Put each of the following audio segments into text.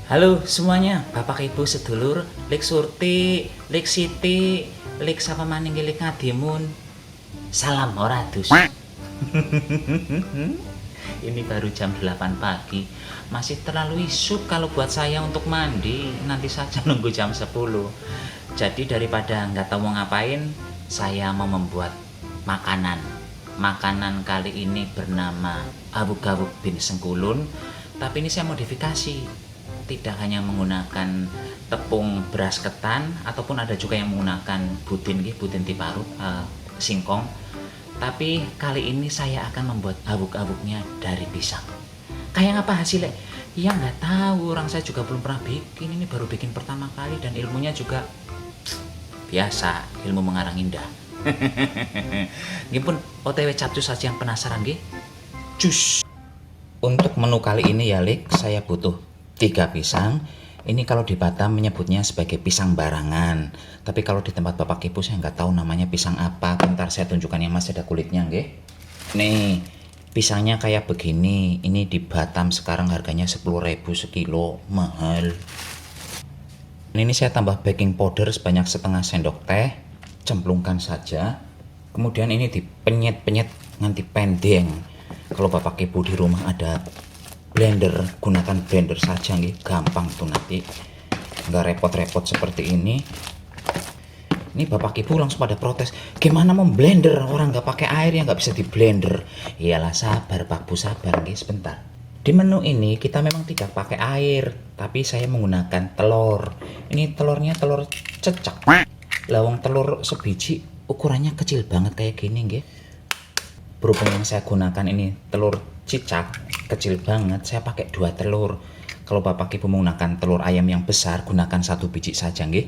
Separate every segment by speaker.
Speaker 1: Halo semuanya, Bapak Ibu sedulur, Lik Surti, Lik Siti, Lik sapa maning Lik Ngadimun. Salam ora dus. Ini baru jam 8 pagi. Masih terlalu isuk kalau buat saya untuk mandi. Nanti saja nunggu jam 10. Jadi daripada nggak tahu mau ngapain, saya mau membuat makanan. Makanan kali ini bernama Abuk-Abuk bin Sengkulun, tapi ini saya modifikasi. Tidak hanya menggunakan tepung beras ketan, ataupun ada juga yang menggunakan budin tiparut, singkong. Tapi kali ini saya akan membuat abuk-abuknya dari pisang. Kayak apa hasilnya? Ya nggak tahu, orang saya juga belum pernah bikin. Ini baru bikin pertama kali dan ilmunya juga biasa, ilmu mengarang indah. Ini pun OTW capcus saja yang penasaran nggih. Cus. Untuk menu kali ini ya Lik, saya butuh 3 pisang. Ini kalau di Batam menyebutnya sebagai pisang barangan. Tapi kalau di tempat Bapak Ibu saya nggak tahu namanya pisang apa. Bentar saya tunjukkan yang masih ada kulitnya nggih. Nih, pisangnya kayak begini. Ini di Batam sekarang harganya 10.000 sekilo, mahal. Ini saya tambah baking powder sebanyak setengah sendok teh. Cemplungkan saja. Kemudian ini dipenyet-penyet nganti pendeng. Kalau Bapak Ibu di rumah ada blender, gunakan blender saja nih, gampang tuh nanti, nggak repot-repot seperti ini. Ini Bapak Ibu langsung pada protes, gimana memblender orang nggak pakai air yang nggak bisa di blender. Iyalah sabar Pak Bu, sabar nih sebentar. Di menu ini kita memang tidak pakai air, tapi saya menggunakan telur. Ini telurnya telur cecak. Lawang telur sebiji ukurannya kecil banget kayak gini nggih. Berhubung yang saya gunakan ini telur cicak kecil banget, saya pakai 2 telur. Kalau Bapak Ibu menggunakan telur ayam yang besar, gunakan 1 biji saja nggih.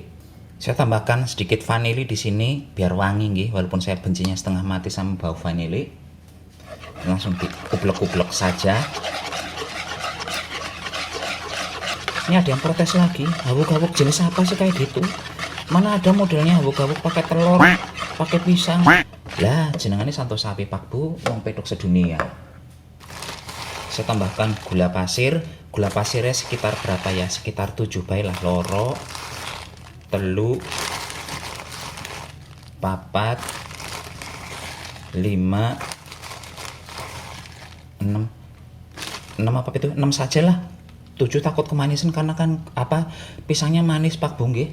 Speaker 1: Saya tambahkan sedikit vanili di sini biar wangi nggih, walaupun saya bencinya setengah mati sama bau vanili. Langsung dikublek-kublek saja. Ini ada yang protes lagi, habuk-habuk jenis apa sih kayak gitu? Mana ada modelnya habuk-habuk pakai telur, pakai pisang. Lah, jenengannya santo sapi Pak Bu, wong pedok sedunia. Saya tambahkan gula pasir. Gula pasirnya sekitar berapa ya? Sekitar 7 bae lah, loro, telu, papat, 5, 6. 6 apa itu? 6 saja lah. 7 takut kemanisan karena kan apa? Pisangnya manis Pak Bu nggih.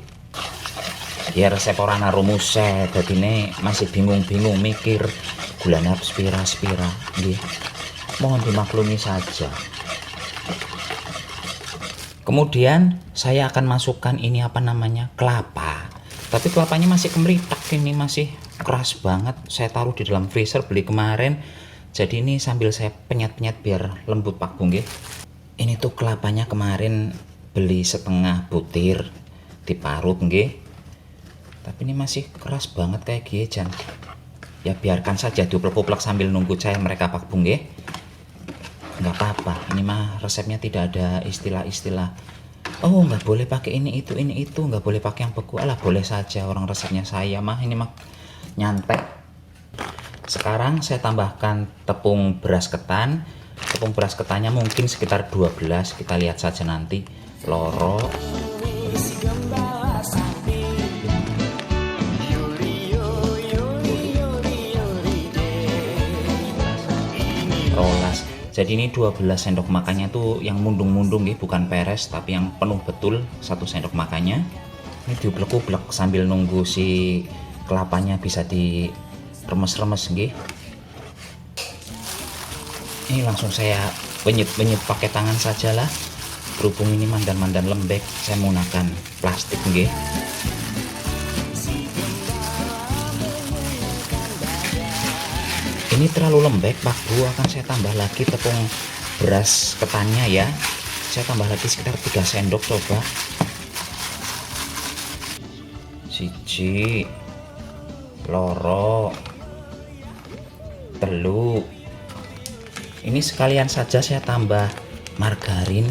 Speaker 1: Ya resep ora ana rumuse, dadine masih bingung-bingung mikir gulanya spira-spira nggih. Mohon dimaklumi saja. Kemudian saya akan masukkan ini apa namanya? Kelapa. Tapi kelapanya masih kemeritak, ini masih keras banget. Saya taruh di dalam freezer beli kemarin. Jadi ini sambil saya penyet-penyet biar lembut Pak Bu nggih. Ini tuh kelapanya kemarin beli setengah butir diparut nggih. Tapi ini masih keras banget kayak gini Jan. Ya biarkan saja diuplek-uplek sambil nunggu cair mereka Pak Bu nggih. Nggak apa-apa, ini mah resepnya tidak ada istilah-istilah oh nggak boleh pakai ini itu, nggak boleh pakai yang beku. Alah boleh saja, orang resepnya saya mah ini mah nyantek. Sekarang saya tambahkan tepung beras ketan. Tepung beras ketannya mungkin sekitar 12, kita lihat saja nanti. Loro, rolas. Jadi ini 12 sendok makannya tuh yang mundung-mundung nih, bukan peres tapi yang penuh betul 1 sendok makannya. Ini diublek-ublek sambil nunggu si kelapanya bisa diremes-remes nggih. Ini langsung saya wenyet-wenyet pakai tangan sajalah. Berhubung ini mandan-mandan lembek, saya menggunakan plastik nggih. Ini terlalu lembek Pak Bu, akan saya tambah lagi tepung beras ketannya ya. Saya tambah lagi sekitar 3 sendok coba. Siji, loro, telu. Ini sekalian saja saya tambah margarin.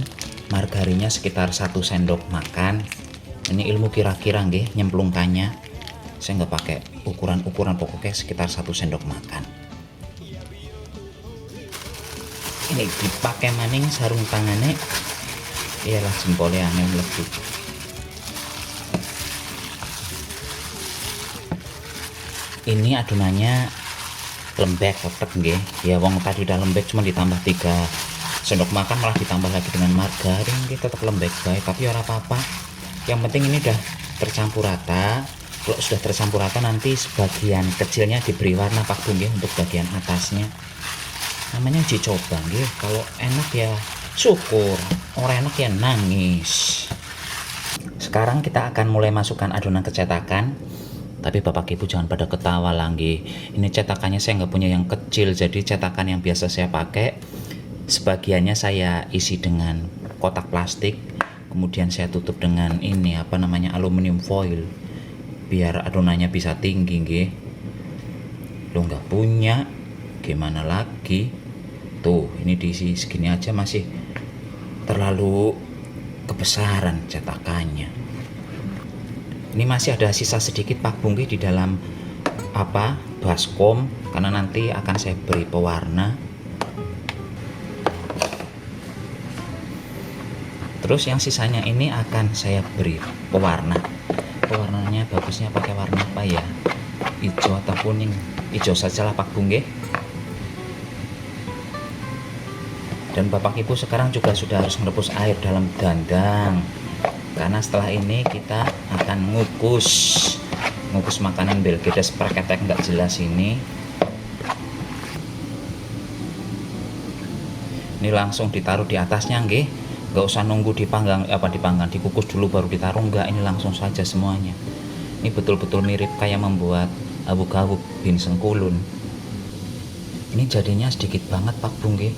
Speaker 1: Margarinnya sekitar 1 sendok makan. Ini ilmu kira-kira nggih nyemplungkannya. Saya nggak pakai ukuran-ukuran, pokoknya sekitar 1 sendok makan. Ini dipakai maning sarung tangannya Iyalah jempolnya angin mlebu. Ini adonannya lembek tetep nggih. Ya wong tadi udah lembek cuma ditambah 3 sendok makan malah ditambah lagi dengan margarin nggih, tetep lembek baik, tapi ora apa-apa. Yang penting ini udah tercampur rata. Kalau sudah tercampur rata nanti sebagian kecilnya diberi warna Pak Bu nggih untuk bagian atasnya. Namanya uji coba nggih. Kalau enak ya syukur, orang enak ya nangis. Sekarang kita akan mulai masukkan adonan ke cetakan. Tapi bapak ibu jangan pada ketawa lah nggih. Ini cetakannya saya nggak punya yang kecil, jadi cetakan yang biasa saya pakai sebagiannya saya isi dengan kotak plastik, kemudian saya tutup dengan ini apa namanya aluminium foil biar adonannya bisa tinggi nggih. Lo nggak punya gimana lagi? Tuh ini diisi segini aja masih terlalu kebesaran cetakannya. Ini masih ada sisa sedikit Pak Bungki di dalam baskom, karena nanti akan saya beri pewarna. Terus yang sisanya ini akan saya beri pewarna. Pewarnanya bagusnya pakai warna apa ya? Hijau atau kuning? Hijau sajalah Pak Bungki. Dan Bapak Ibu sekarang juga sudah harus merebus air dalam dandang. Karena setelah ini kita akan ngukus makanan belgedes perketek nggak jelas ini. Ini langsung ditaruh di atasnya nggih. Nggak usah nunggu dipanggang dikukus dulu baru ditaruh, nggak, ini langsung saja semuanya. Ini betul-betul mirip kayak membuat abu-abu bin sengkulun. Ini jadinya sedikit banget Pak Bu nggih.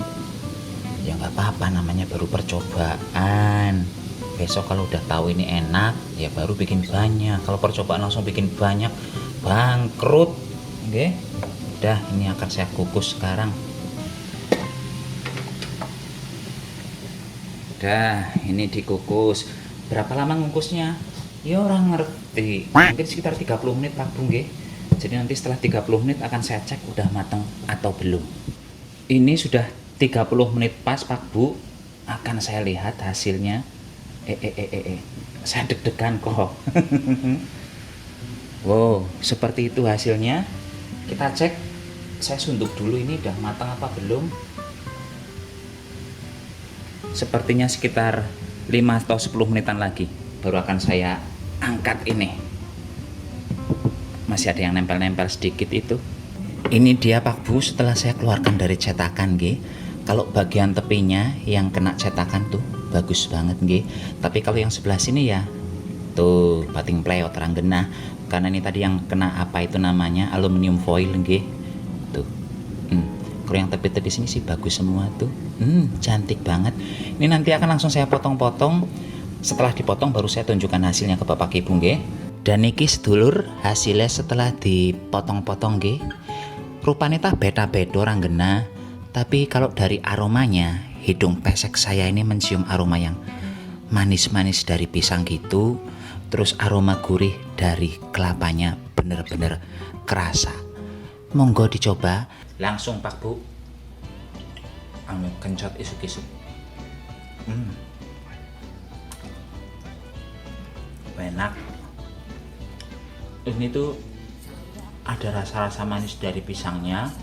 Speaker 1: Ya nggak apa-apa, namanya baru percobaan. Besok kalau udah tahu ini enak ya baru bikin banyak. Kalau percobaan langsung bikin banyak bangkrut. Oke. Udah, ini akan saya kukus sekarang. Udah, ini dikukus. Berapa lama ngukusnya? Ya orang ngerti. Mungkin sekitar 30 menit Pak Bu nggih. Jadi nanti setelah 30 menit akan saya cek udah matang atau belum. Ini sudah 30 menit pas Pak Bu. Akan saya lihat hasilnya. Saya deg-degan kok. Wow, seperti itu hasilnya. Kita cek. Saya sunduk dulu ini udah matang apa belum. Sepertinya sekitar 5 atau 10 menitan lagi baru akan saya angkat ini. Masih ada yang nempel-nempel sedikit itu. Ini dia Pak Bu setelah saya keluarkan dari cetakan nggih. Kalau bagian tepinya yang kena cetakan tuh bagus banget nggih. Tapi kalau yang sebelah sini ya tuh bating pleot terang genah, karena ini tadi yang kena apa itu namanya aluminium foil nggih. Tuh. Kalau yang tepi-tepi sini sih bagus semua tuh. Cantik banget. Ini nanti akan langsung saya potong-potong. Setelah dipotong baru saya tunjukkan hasilnya ke Bapak Ibu nggih. Dan niki sedulur hasilnya setelah dipotong-potong nggih. Rupanya tak beda-beda orang genah. Tapi kalau dari aromanya, hidung pesek saya ini mencium aroma yang manis-manis dari pisang gitu. Terus aroma gurih dari kelapanya bener-bener kerasa. Monggo dicoba. Langsung Pak Bu. Kencot isuk-isuk. Enak. Ini tuh ada rasa-rasa manis dari pisangnya.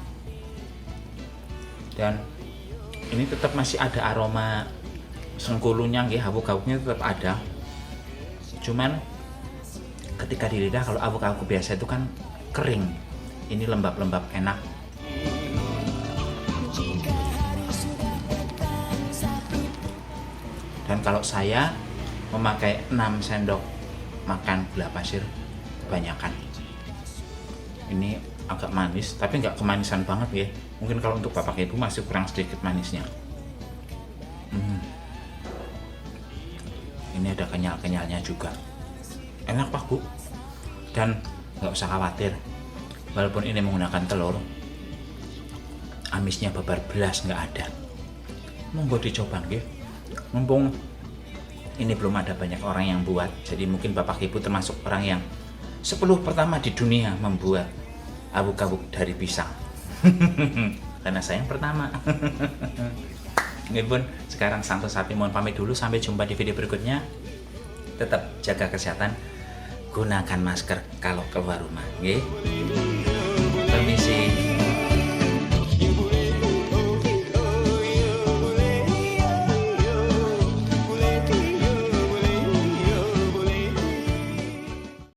Speaker 1: Dan ini tetap masih ada aroma sengkulunya nggih, habuk-habuknya tetap ada. Cuman ketika di lidah kalau habuk-habuk biasa itu kan kering. Ini lembab-lembab enak. Dan kalau saya memakai 6 sendok makan gula pasir kebanyakan. Ini agak manis tapi nggak kemanisan banget ya. Mungkin kalau untuk Bapak Ibu masih kurang sedikit manisnya. Ini ada kenyal-kenyalnya juga. Enak Pak Bu. Dan nggak usah khawatir. Walaupun ini menggunakan telur, amisnya babar belas nggak ada. Monggo dicoba nggih. Mumpung ini belum ada banyak orang yang buat, jadi mungkin Bapak Ibu termasuk orang yang 10 pertama di dunia membuat habuk-habuk dari pisang. Karena saya yang pertama. Ini pun Sekarang Santo Sapi mohon pamit dulu, sampai jumpa di video berikutnya. Tetap jaga kesehatan, gunakan masker kalau keluar rumah, nggih. Permisi.